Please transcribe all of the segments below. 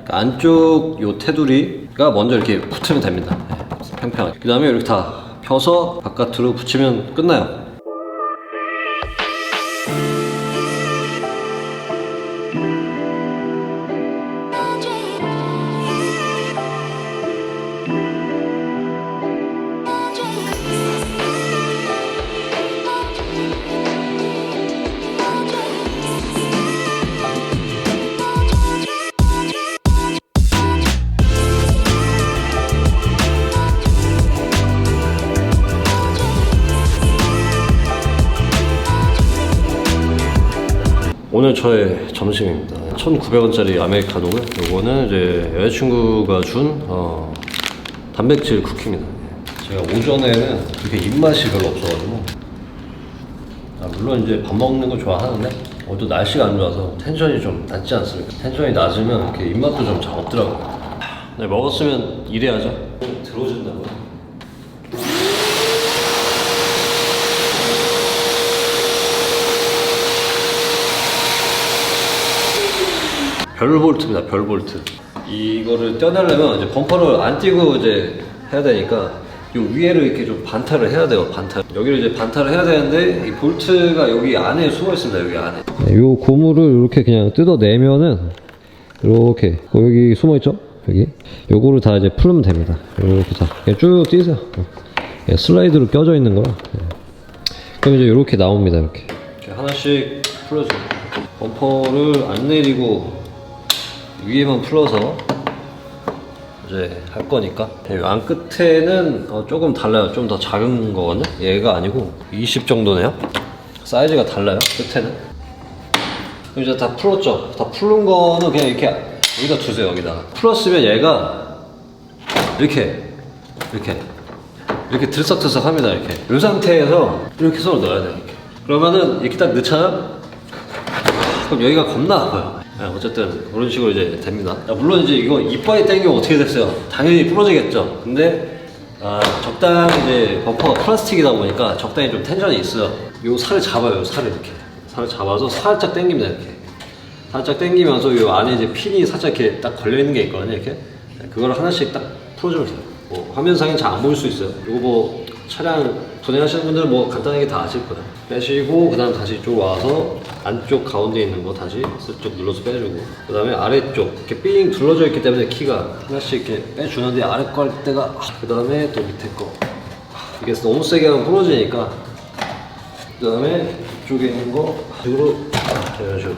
그러니까 안쪽 요 테두리가 먼저 이렇게 붙으면 됩니다. 네, 평평하게. 그 다음에 이렇게 다 펴서 바깥으로 붙이면 끝나요. 오늘 저의 점심입니다. 1,900원짜리 아메리카노고요. 요거는 이제 여자친구가 준 단백질 쿠키입니다. 제가 오전에는 그렇게 입맛이 별로 없어가지고 물론 이제 밥 먹는 거 좋아하는데 오늘도 날씨가 안 좋아서 텐션이 좀 낮지 않습니까? 텐션이 낮으면 이렇게 입맛도 좀 잘 없더라고요. 네, 먹었으면 일해야죠. 들어오신다고요? 별볼트입니다. 별볼트. 이거를 떼어내려면 이제 범퍼를 안 띄고 이제 해야 되니까 요 위에를 이렇게 좀 반타를 해야 돼요. 반타. 여기를 이제 반타를 해야 되는데 이 볼트가 여기 안에 숨어 있습니다. 여기 안에. 네, 요 고무를 이렇게 그냥 뜯어내면은 이렇게 여기 숨어 있죠? 여기. 요거를 다 이제 풀면 됩니다. 이렇게 다 그냥 쭉 띄세요. 슬라이드로 껴져 있는 거라. 그럼 이제 이렇게 나옵니다. 이렇게 하나씩 풀어줘요. 범퍼를 안 내리고 위에만 풀어서 이제 할 거니까 안 끝에는 조금 달라요. 좀 더 작은 거거든요. 얘가 아니고 20 정도네요. 사이즈가 달라요. 끝에는. 그럼 이제 다 풀었죠. 다 풀은 거는 그냥 이렇게 여기다 두세요. 여기다가 풀었으면 얘가 이렇게 들썩들썩 합니다. 이렇게 이 상태에서 이렇게 손을 넣어야 돼요. 이렇게. 그러면은 이렇게 딱 넣잖아요. 그럼 여기가 겁나 아파요. 네, 어쨌든 그런 식으로 이제 됩니다. 물론 이제 이거 이빨이 땡기면 어떻게 됐어요? 당연히 부러지겠죠. 근데 적당히 이제 범퍼가 플라스틱이다 보니까 적당히 좀 텐션이 있어요. 요 살을 잡아요. 요 살을 이렇게 살을 잡아서 살짝 당깁니다. 이렇게 살짝 당기면서 요 안에 이제 핀이 살짝 이렇게 딱 걸려 있는 게 있거든요. 이렇게 그걸 하나씩 딱 풀어주면 돼요. 뭐 화면상엔 잘 안 보일 수 있어요. 이거 뭐 차량 분해하시는 분들은 뭐 간단하게 다 아실 거예요. 빼시고 그 다음 다시 이쪽 와서 안쪽 가운데 있는 거 다시 슬쩍 눌러서 빼주고 그 다음에 아래쪽 이렇게 삥 둘러져 있기 때문에 키가 하나씩 이렇게 빼주는데 아래 거 할 때가 그 다음에 또 밑에 거 이게 너무 세게 하면 부러지니까 그 다음에 이쪽에 있는 거 이런 식으로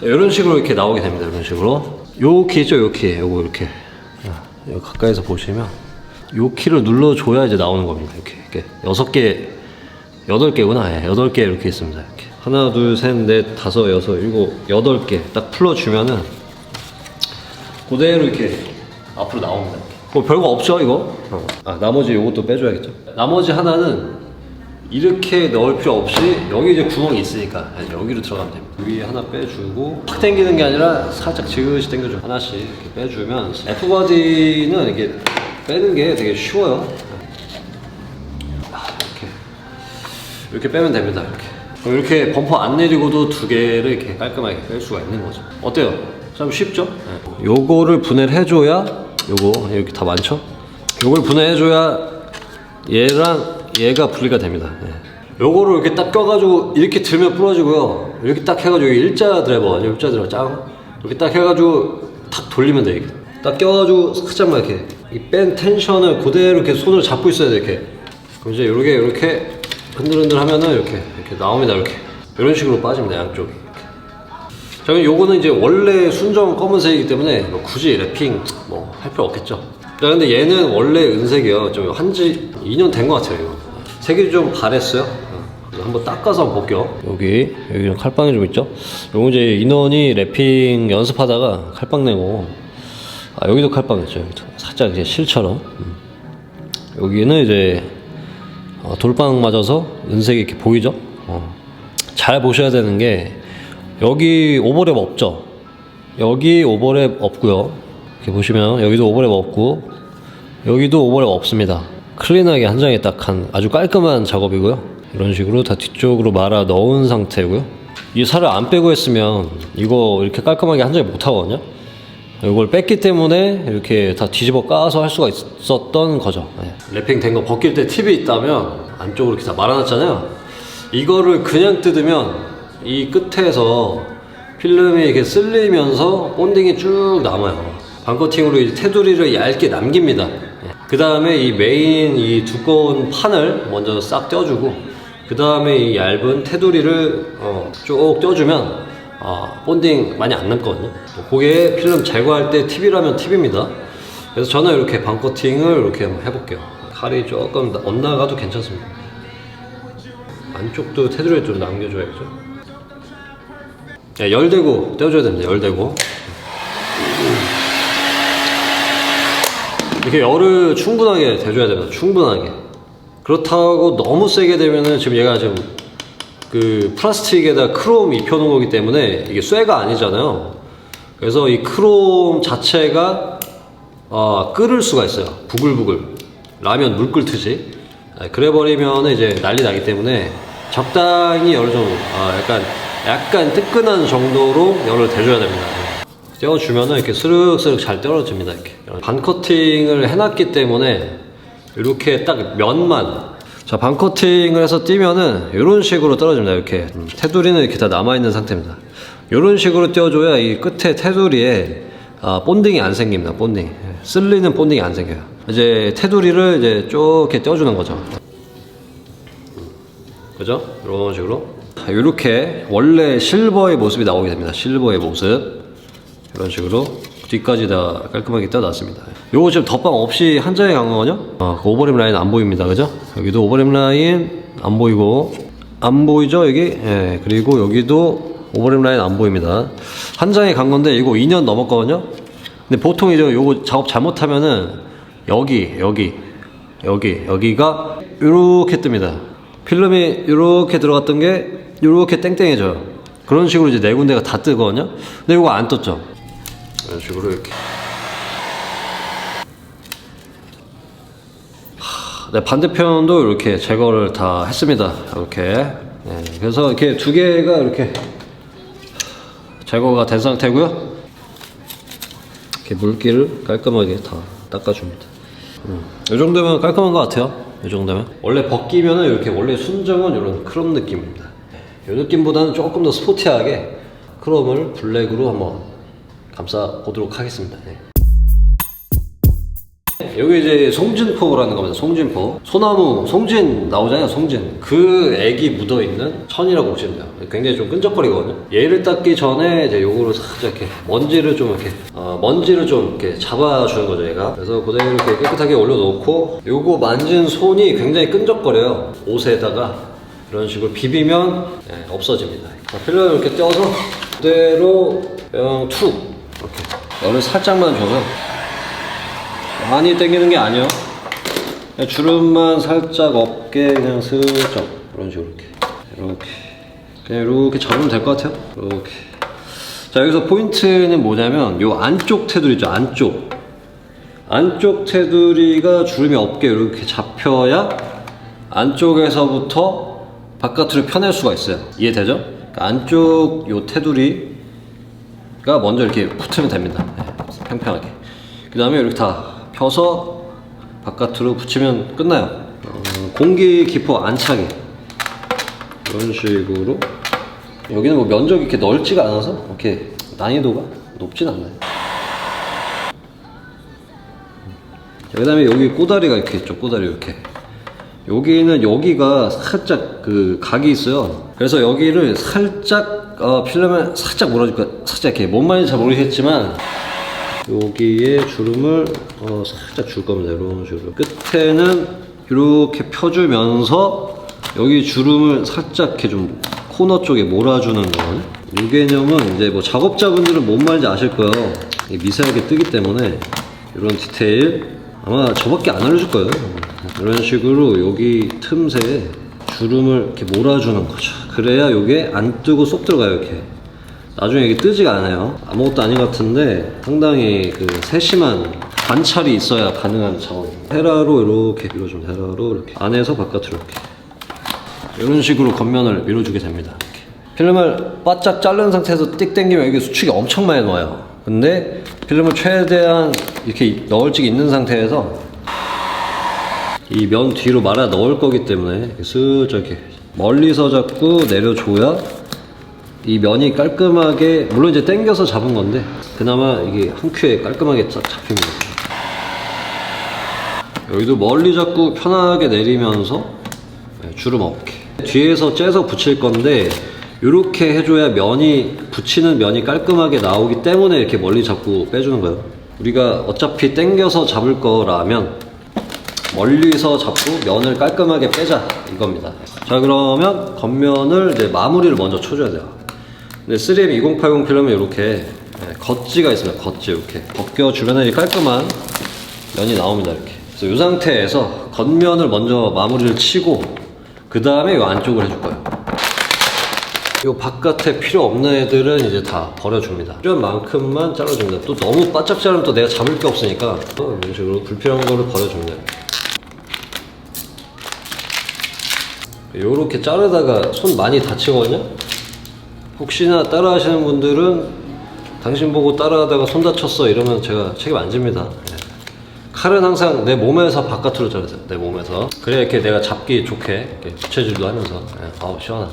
이런 식으로 이렇게 나오게 됩니다. 이런 식으로 요 키 있죠? 요 키 요거 이렇게 여기 가까이서 보시면 요 키를 눌러줘야 이제 나오는 겁니다. 이렇게 6개, 8개구나. 예, 8개 이렇게 있습니다. 이렇게. 하나, 둘, 셋, 넷, 다섯, 여섯, 일곱, 8개 딱 풀어주면은 그대로 이렇게 앞으로 나옵니다. 뭐 별거 없죠, 이거? 나머지 요것도 빼줘야겠죠. 나머지 하나는 이렇게 넣을 필요 없이 여기 이제 구멍이 있으니까 여기로 들어가면 됩니다. 여기 하나 빼주고 팍 당기는 게 아니라 살짝 지그시 당겨줘. 하나씩 이렇게 빼주면 F바디는 이게 빼는 게 되게 쉬워요. 이렇게 빼면 됩니다. 이렇게 범퍼 안 내리고도 2개를 이렇게 깔끔하게 뺄 수가 있는 거죠. 어때요? 참 쉽죠? 네. 요거를 분해를 해줘야 요거 이렇게 다 많죠? 요걸 분해해줘야 얘랑 얘가 분리가 됩니다. 네. 요거를 이렇게 딱 껴가지고 이렇게 들면 부러지고요. 이렇게 딱 해가지고 일자 드라이버 작은 이렇게 딱 해가지고 탁 돌리면 돼. 이렇게 딱 껴가지고 살짝만 이렇게 이 뺀 텐션을 그대로 이렇게 손을 잡고 있어야 돼. 이렇게 그럼 이제 이렇게 흔들흔들 하면은 이렇게 나옵니다. 이렇게 이런 식으로 빠집니다. 양쪽이. 저는 요거는 이제 원래 순정 검은색이기 때문에 뭐 굳이 랩핑 뭐 할 필요 없겠죠. 근데 얘는 원래 은색이요. 좀 한지 2년 된 것 같아요. 이거. 색이 좀 바랬어요. 그래서 한번 닦아서 한번 볼게요. 여기 칼빵이 좀 있죠. 요거 이제 인원이 랩핑 연습하다가 칼빵 내고 여기도 칼빵 있죠. 여기도 살짝 이제 실처럼. 여기는 이제 돌빵 맞아서 은색이 이렇게 보이죠? 잘 보셔야 되는 게 여기 오버랩 없죠? 여기 오버랩 없고요. 이렇게 보시면 여기도 오버랩 없고 여기도 오버랩 없습니다. 클린하게 한 장에 딱 한 아주 깔끔한 작업이고요. 이런 식으로 다 뒤쪽으로 말아 넣은 상태고요. 이 살을 안 빼고 했으면 이거 이렇게 깔끔하게 한 장에 못 하거든요. 이걸 뺐기 때문에 이렇게 다 뒤집어 까서 할 수가 있었던 거죠. 네. 랩핑 된 거 벗길 때 팁이 있다면, 안쪽으로 이렇게 다 말아놨잖아요. 이거를 그냥 뜯으면 이 끝에서 필름이 이렇게 쓸리면서 본딩이 쭉 남아요. 반커팅으로 이 테두리를 얇게 남깁니다. 그 다음에 이 메인 이 두꺼운 판을 먼저 싹 떼어주고, 그 다음에 이 얇은 테두리를 쭉 떼어주면 본딩 많이 안 남거든요. 그게 필름 제거할 때 팁이라면 팁입니다. 그래서 저는 이렇게 반커팅을 이렇게 한번 해볼게요. 칼이 조금 엇나가도 괜찮습니다. 안쪽도 테두리를 좀 남겨줘야죠. 열대고 떼어줘야 됩니다. 열대고. 이렇게 열을 충분하게 대줘야 됩니다. 충분하게. 그렇다고 너무 세게 되면은, 지금 얘가 지금 그 플라스틱에다 크롬 입혀놓은 거기 때문에 이게 쇠가 아니잖아요. 그래서 이 크롬 자체가 끓을 수가 있어요. 부글부글. 라면 물 끓듯이. 그래 버리면 이제 난리 나기 때문에 적당히 열을 좀 약간 뜨끈한 정도로 열을 대줘야 됩니다. 떼어주면은 이렇게 스륵스륵 잘 떨어집니다. 이렇게 반커팅을 해놨기 때문에 이렇게 딱 면만, 자, 반커팅을 해서 띄면은 이런 식으로 떨어집니다. 이렇게 테두리는 이렇게 다 남아있는 상태입니다. 이런 식으로 떼어줘야 이 끝에 테두리에 본딩이 안 생깁니다. 본딩, 쓸리는 본딩이 안 생겨요. 이제 테두리를 이제 쭉 이렇게 떼어주는 거죠. 그죠? 이런 식으로 이렇게 원래 실버의 모습이 나오게 됩니다. 실버의 모습. 이런 식으로 뒤까지 다 깔끔하게 떼어놨습니다. 요거 지금 덧방 없이 한 장에 간 거거든요. 그 오버랩 라인 안 보입니다. 그죠? 여기도 오버랩 라인 안 보이고, 안 보이죠? 여기? 예, 그리고 여기도 오버랩 라인 안 보입니다. 한 장에 간 건데 이거 2년 넘었거든요. 근데 보통 이제 요거 작업 잘못하면은 여기가 이렇게 뜹니다. 필름이 이렇게 들어갔던 게 이렇게 땡땡해져요. 그런 식으로 이제 네 군데가 다 뜨거든요. 근데 이거 안 떴죠. 이런 식으로 이렇게. 네, 반대편도 이렇게 제거를 다 했습니다. 이렇게. 네, 그래서 이렇게 두 개가 이렇게 제거가 된 상태고요. 이렇게 물기를 깔끔하게 다 닦아줍니다. 이 정도면 깔끔한 것 같아요. 이 정도면. 원래 벗기면은 이렇게 원래 순정은 이런 크롬 느낌입니다. 이 느낌보다는 조금 더 스포티하게 크롬을 블랙으로 한번 감싸 보도록 하겠습니다. 네. 여기 이제 송진포라는 겁니다. 송진포. 소나무, 송진 나오잖아요. 송진. 그 액이 묻어있는 천이라고 보시면 돼요. 굉장히 좀 끈적거리거든요. 얘를 닦기 전에 이제 요거를 살짝 이렇게 먼지를 좀 이렇게 잡아주는 거죠, 얘가. 그래서 그대로 이렇게 깨끗하게 올려놓고, 요거 만진 손이 굉장히 끈적거려요. 옷에다가 이런 식으로 비비면 없어집니다. 자, 필름을 이렇게 떼어서 그대로 그냥 툭 이렇게 열을 살짝만 줘서, 많이 당기는 게 아니에요. 그냥 주름만 살짝 없게 그냥 슬쩍 이런 식으로 이렇게 그냥 이렇게 잡으면 될 것 같아요. 이렇게. 자, 여기서 포인트는 뭐냐면 요 안쪽 테두리 있죠. 안쪽 테두리가 주름이 없게 이렇게 잡혀야 안쪽에서부터 바깥으로 펴낼 수가 있어요. 이해되죠? 그러니까 안쪽 요 테두리가 먼저 이렇게 붙으면 됩니다. 네, 평평하게. 그 다음에 이렇게 다 펴서 바깥으로 붙이면 끝나요. 공기 기포 안 차게 이런 식으로. 여기는 뭐 면적이 이렇게 넓지가 않아서 이렇게 난이도가 높진 않나요. 그 다음에 여기 꼬다리가 이렇게 있죠. 꼬다리 이렇게. 여기는 여기가 살짝 그 각이 있어요. 그래서 여기를 살짝 필름을 살짝 몰아줄 거야. 살짝 이렇게 뭔 말인지 잘 모르겠지만 여기에 주름을 살짝 줄 겁니다. 이런 식으로 끝에는 이렇게 펴주면서 여기 주름을 살짝 이렇게 좀 코너 쪽에 몰아주는 거거든요. 이 개념은 이제 뭐 작업자분들은 뭔 말인지 아실 거예요. 미세하게 뜨기 때문에 이런 디테일 아마 저밖에 안 알려줄 거예요. 이런 식으로 여기 틈새에 주름을 이렇게 몰아주는 거죠. 그래야 이게 안 뜨고 쏙 들어가요. 이렇게 나중에 이게 뜨지가 않아요. 아무것도 아닌 것 같은데 상당히 그 세심한 관찰이 있어야 가능한 작업입니다. 헤라로 이렇게 밀어주면 헤라로 이렇게 안에서 바깥으로 이렇게 이런 식으로 겉면을 밀어주게 됩니다. 이렇게. 필름을 바짝 자른 상태에서 띡 당기면 여기 수축이 엄청 많이 나와요. 근데 필름을 최대한 이렇게 넣을 적 있는 상태에서 이 면 뒤로 말아 넣을 거기 때문에 슬쩍 이렇게 멀리서 잡고 내려줘야 이 면이 깔끔하게, 물론 이제 당겨서 잡은 건데 그나마 이게 한 큐에 깔끔하게 쫙 잡힙니다. 여기도 멀리 잡고 편하게 내리면서 주름 없게 뒤에서 째서 붙일 건데, 이렇게 해줘야 면이, 붙이는 면이 깔끔하게 나오기 때문에 이렇게 멀리 잡고 빼주는 거예요. 우리가 어차피 당겨서 잡을 거라면 멀리서 잡고 면을 깔끔하게 빼자 이겁니다. 자, 그러면 겉면을 이제 마무리를 먼저 쳐줘야 돼요. 근데 3M 2080 필름은 이렇게 겉지가 있습니다. 겉지 이렇게 벗겨주면 깔끔한 면이 나옵니다. 이렇게. 그래서 이 상태에서 겉면을 먼저 마무리를 치고 그 다음에 이 안쪽을 해줄 거예요. 이 바깥에 필요 없는 애들은 이제 다 버려줍니다. 필요한 만큼만 잘라줍니다. 또 너무 바짝 자르면 또 내가 잡을 게 없으니까 이런 식으로 불필요한 거를 버려줍니다. 요렇게 자르다가 손 많이 다치거든요. 혹시나 따라 하시는 분들은 당신 보고 따라 하다가 손 다쳤어 이러면 제가 책임 안 집니다. 칼은 항상 내 몸에서 바깥으로 자르세요. 내 몸에서. 그래야 이렇게 내가 잡기 좋게 이렇게 부채질도 하면서. 아우 시원하네.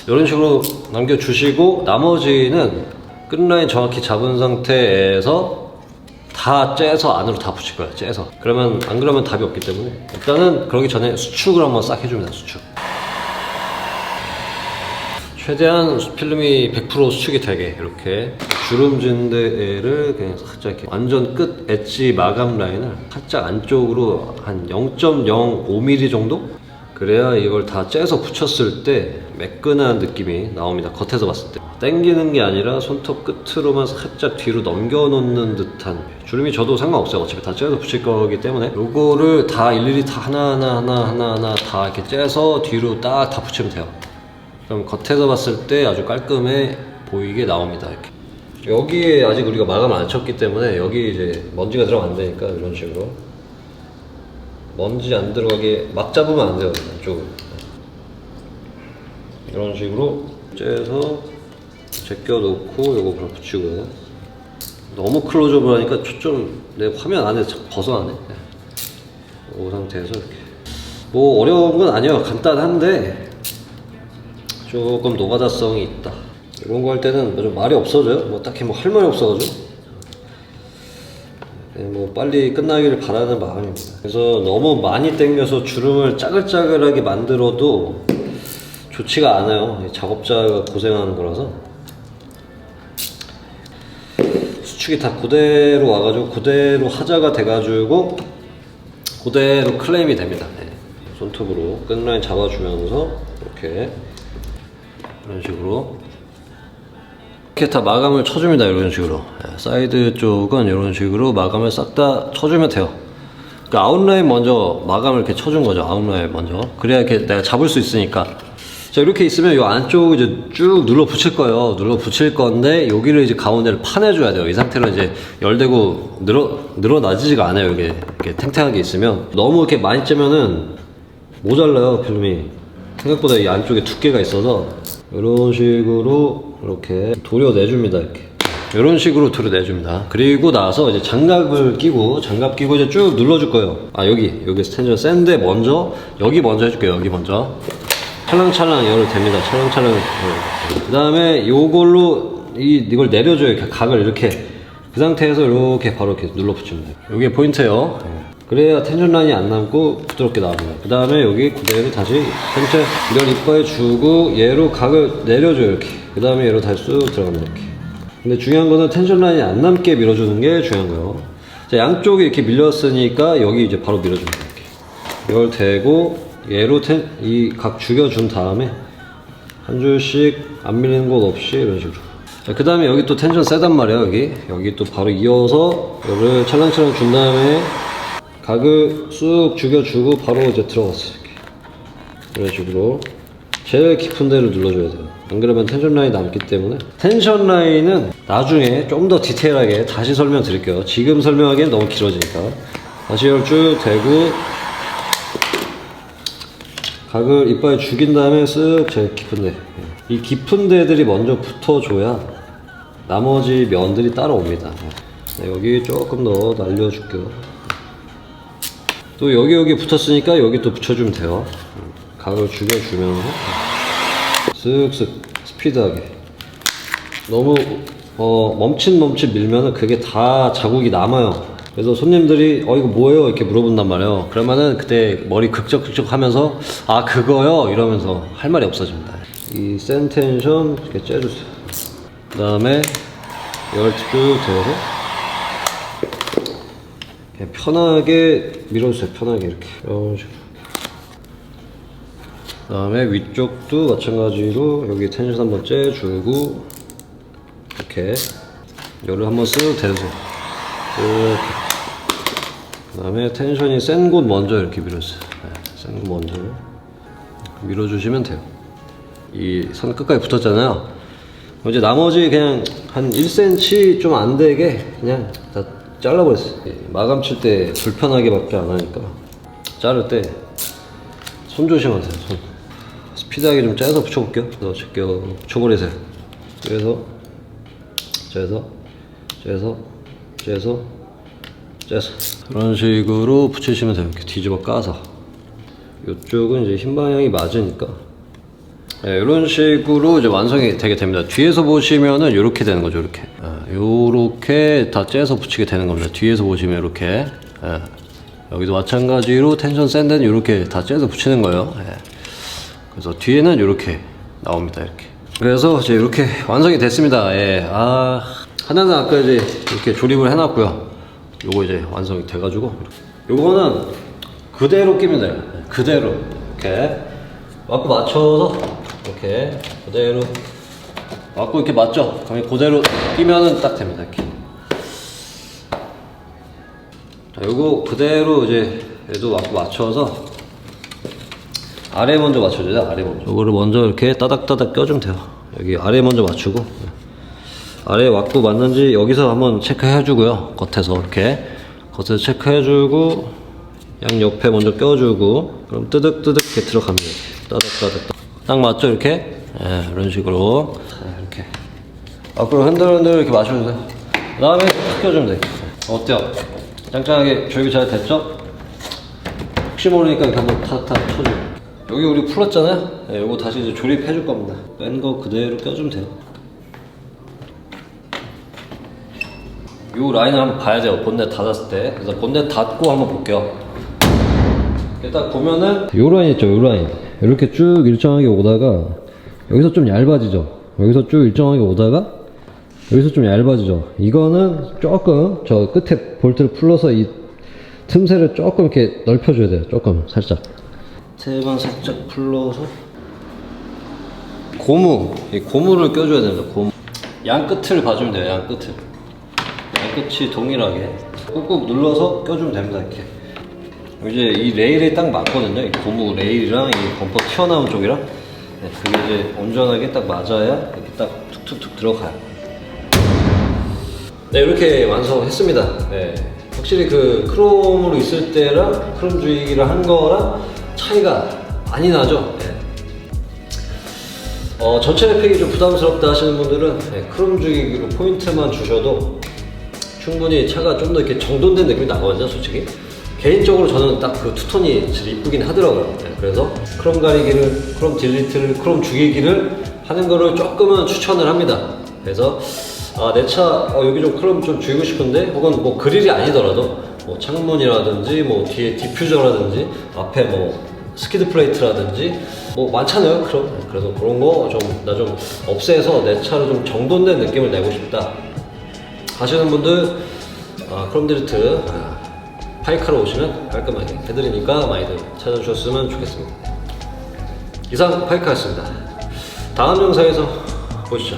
이런 식으로 남겨주시고, 나머지는 끝라인 정확히 잡은 상태에서 다 째서 안으로 다 붙일 거예요. 째서. 그러면 안 그러면 답이 없기 때문에 일단은 그러기 전에 수축을 한번 싹 해줍니다. 수축. 최대한 필름이 100% 수축이 되게 이렇게 주름진 데를 그냥 살짝 이렇게 완전 끝 엣지 마감 라인을 살짝 안쪽으로 한 0.05mm 정도? 그래야 이걸 다 째서 붙였을 때 매끈한 느낌이 나옵니다. 겉에서 봤을 때 당기는 게 아니라 손톱 끝으로만 살짝 뒤로 넘겨 놓는 듯한. 주름이 저도 상관없어요. 어차피 다 째서 붙일 거기 때문에 요거를 다 일일이 다 하나하나 다 이렇게 째서 뒤로 딱 다 붙이면 돼요. 그럼 겉에서 봤을 때 아주 깔끔해 보이게 나옵니다. 이렇게. 여기에 아직 우리가 마감을 안 쳤기 때문에 여기 이제 먼지가 들어가면 안 되니까 이런 식으로 먼지 안 들어가게 막 잡으면 안 돼요. 이쪽은 이런 식으로 째서 제껴 놓고 요거 바로 붙이고요. 너무 클로즈업을 하니까 초점 내 화면 안에 벗어나네. 이 상태에서 이렇게. 뭐 어려운 건 아니에요. 간단한데 조금 노가다성이 있다. 이런 거 할 때는 좀 말이 없어져요. 뭐 딱히 뭐 할 말이 없어가지고 뭐 빨리 끝나기를 바라는 마음입니다. 그래서 너무 많이 당겨서 주름을 짜글짜글하게 만들어도 좋지가 않아요. 작업자가 고생하는 거라서. 수축이 다 그대로 와가지고 그대로 하자가 돼가지고 그대로 클레임이 됩니다. 손톱으로 끝라인 잡아주면서 이렇게 이런 식으로 이렇게 다 마감을 쳐줍니다. 이런 식으로. 사이드 쪽은 이런 식으로 마감을 싹 다 쳐주면 돼요. 그러니까 아웃라인 먼저 마감을 이렇게 쳐준 거죠. 아웃라인 먼저. 그래야 이렇게 내가 잡을 수 있으니까. 자, 이렇게 있으면 이 안쪽 이제 쭉 눌러 붙일 거예요. 눌러 붙일 건데 여기를 이제 가운데를 파내줘야 돼요. 이 상태로 이제 열대고 늘어나지지가 않아요. 이게 이렇게 탱탱하게 있으면. 너무 이렇게 많이 째면은 모자라요. 필름이. 생각보다 이 안쪽에 두께가 있어서 이런 식으로 이렇게 도려내줍니다. 이렇게 이런 식으로 도려내줍니다. 그리고 나서 이제 장갑을 끼고 이제 쭉 눌러줄 거예요. 아, 여기 텐션 센데 먼저 여기 먼저 해줄게요. 여기 먼저 찰랑찰랑 열을 됩니다. 찰랑찰랑. 그 다음에 요걸로 이걸 내려줘요. 이렇게 각을 이렇게 그 상태에서 이렇게 바로 이렇게 눌러 붙입니다. 이게 포인트예요. 그래야 텐션 라인이 안 남고 부드럽게 나옵니다. 그 다음에 여기 그대로 다시 전체 이런 이뻐해 주고 얘로 각을 내려줘요. 이렇게. 그 다음에 얘로 다시 쑥 들어갑니다. 이렇게. 근데 중요한 거는 텐션 라인이 안 남게 밀어주는 게 중요한 거예요. 자, 양쪽이 이렇게 밀렸으니까 여기 이제 바로 밀어줍니다. 이렇게. 이걸 대고 얘로 이 각 죽여준 다음에 한 줄씩 안 밀리는 곳 없이 이런 식으로. 자, 그 다음에 여기 또 텐션 세단 말이에요. 여기 또 바로 이어서 이거를 찰랑찰랑 준 다음에 각을 쑥 죽여주고 바로 이제 들어갔어요. 이렇게. 이런 식으로 제일 깊은 데를 눌러줘야 돼요. 안 그러면 텐션 라인이 남기 때문에. 텐션 라인은 나중에 좀 더 디테일하게 다시 설명드릴게요. 지금 설명하기엔 너무 길어지니까. 다시 이걸 쭉 대고 각을 이빨에 죽인 다음에 쓱 제일 깊은 데, 이 깊은 데들이 먼저 붙어줘야 나머지 면들이 따라옵니다. 네, 여기 조금 더 날려줄게요. 또 여기 붙었으니까 여기 또 붙여주면 돼요. 각을 죽여주면서 쓱쓱 스피드하게. 너무 멈칫 밀면은 그게 다 자국이 남아요. 그래서 손님들이 이거 뭐예요? 이렇게 물어본단 말이에요. 그러면은 그때 머리 극적 하면서 아 그거요? 이러면서 할 말이 없어집니다. 이 센 텐션 이렇게 째주세요. 그 다음에 이걸 쭉 대서 그냥 편하게 밀어주세요. 편하게 이렇게 이런 식으로. 그 다음에 위쪽도 마찬가지로 여기 텐션 한번 째주고 이렇게 열을 한번 쓱 대주세요. 이렇게. 그 다음에 텐션이 센 곳 먼저 이렇게 밀어주세요. 센 곳 먼저 밀어주시면 돼요. 이 선 끝까지 붙었잖아요. 이제 나머지 그냥 한 1cm 좀 안 되게 그냥 다 잘라버렸어요. 마감 칠 때 불편하게 밖에 안 하니까 자를 때 손 조심하세요. 손. 스피드하게 좀 짜서 붙여볼게요. 그래서 제껴 붙여버리세요. 그래서 째서 이런 식으로 붙이시면 돼요. 이렇게 뒤집어 까서. 이쪽은 이제 흰 방향이 맞으니까. 네, 이런 식으로 이제 완성이 되게 됩니다. 뒤에서 보시면은 이렇게 되는 거죠. 이렇게. 요렇게 다 째서 붙이게 되는 겁니다. 뒤에서 보시면 이렇게. 여기도 마찬가지로 텐션 센 데는 이렇게 다 째서 붙이는 거예요. 그래서 뒤에는 이렇게 나옵니다. 이렇게. 그래서 이제 이렇게 완성이 됐습니다. 하나는 아까 이제 이렇게 조립을 해놨고요. 요거 이제 완성이 돼가지고 요거는 그대로 끼면 돼요. 그대로 이렇게 맞고 맞춰서 이렇게 그대로 맞고 이렇게 맞죠? 그럼 그대로 끼면은 딱 됩니다. 이렇게. 자, 요거 그대로 이제 얘도 맞고 맞춰서 아래 먼저 맞춰줘요. 아래 먼저. 요거를 먼저 이렇게 따닥따닥 껴주면 돼요. 여기 아래 먼저 맞추고. 아래 맞고 맞는지 여기서 한번 체크해주고요. 겉에서 이렇게 겉에서 체크해주고 양 옆에 먼저 껴주고 그럼 뜨득뜨득 이렇게 들어갑니다. 따닥따닥 딱 맞죠? 이렇게 이런 식으로 이렇게 앞으로 흔들흔들 이렇게 맞춰주세요. 그 다음에 탁 껴주면 돼요. 어때요? 짱짱하게 조립이 잘 됐죠? 혹시 모르니까 이렇게 한번 탁탁 쳐줘요. 여기 우리 풀었잖아요? 이거 다시 이제 조립해줄 겁니다. 뺀 거 그대로 껴주면 돼요. 요 라인을 한번 봐야 돼요. 본넷 닫았을 때. 그래서 본넷 닫고 한번 볼게요. 딱 보면은 요 라인 있죠. 요 라인 이렇게 쭉 일정하게 오다가 여기서 좀 얇아지죠. 여기서 쭉 일정하게 오다가 여기서 좀 얇아지죠. 이거는 조금 저 끝에 볼트를 풀러서 이 틈새를 조금 이렇게 넓혀줘야 돼요. 조금 살짝 틈새만 살짝 풀러서 이 고무를 껴줘야 됩니다. 고무 양 끝을 봐주면 돼요. 양 끝을 끝이 동일하게 꾹꾹 눌러서 껴주면 됩니다. 이렇게 이제 이 레일에 딱 맞거든요. 이 고무 레일이랑 이 범퍼 튀어나온 쪽이랑 그게 이제 온전하게 딱 맞아야 이렇게 딱 툭툭툭 들어가요. 네, 이렇게 완성했습니다. 네, 확실히 그 크롬으로 있을 때랑 크롬 주기를 한 거랑 차이가 많이 나죠. 네. 전체 랩팩이 좀 부담스럽다 하시는 분들은 크롬 주기로 포인트만 주셔도 충분히 차가 좀 더 이렇게 정돈된 느낌이 나거든요. 솔직히 개인적으로 저는 딱 그 투톤이 진짜 이쁘긴 하더라고요. 그래서 크롬 가리기를, 크롬 딜리트를, 크롬 죽이기를 하는 거를 조금은 추천을 합니다. 그래서 내 차 여기 좀 크롬 좀 죽이고 싶은데, 혹은 뭐 그릴이 아니더라도 뭐 창문이라든지 뭐 뒤에 디퓨저라든지 앞에 뭐 스키드 플레이트라든지 뭐 많잖아요. 크롬. 그래서 그런 거 나 좀 없애서 내 차를 좀 정돈된 느낌을 내고 싶다 하시는 분들 크롬 딜리트 파이카로 오시면 깔끔하게 해드리니까 많이들 찾아주셨으면 좋겠습니다. 이상 파이카였습니다. 다음 영상에서 보시죠.